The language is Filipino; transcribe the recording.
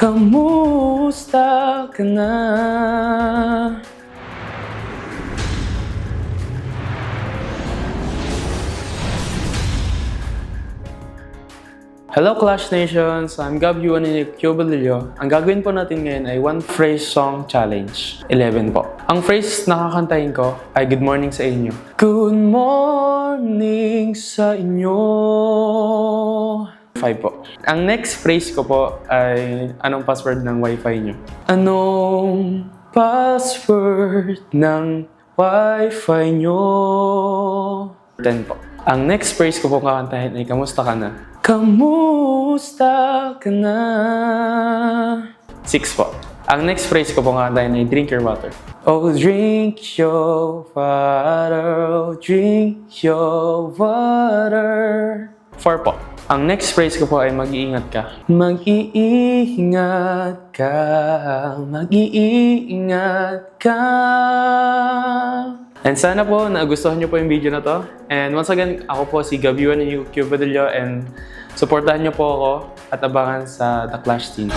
Kamusta ka na? Hello Clash Nations! I'm Gab Yuan and Cubalillo. Ang gagawin po natin ngayon ay one phrase song challenge. 11 po. Ang phrase na kakantahin ko ay good morning sa inyo. Good morning sa inyo. 5 po. Ang next phrase ko po ay anong password ng wifi nyo? Anong password ng wifi nyo? 10 po. Ang next phrase ko po kakantahin ay kamusta ka na? Kamusta ka na? 6 po. Ang next phrase ko po kakantahin ay drink your water. Oh, drink your water. Oh, drink your water. 4 po. Ang next phrase ko po ay mag-iingat ka. Mag-iingat ka. Mag-iingat ka. And sana po nagustuhan niyo po yung video na to. And once again, ako po si Gab Yuan and Cubalillo and supportahan niyo po ako at abangan sa The Clash Teens.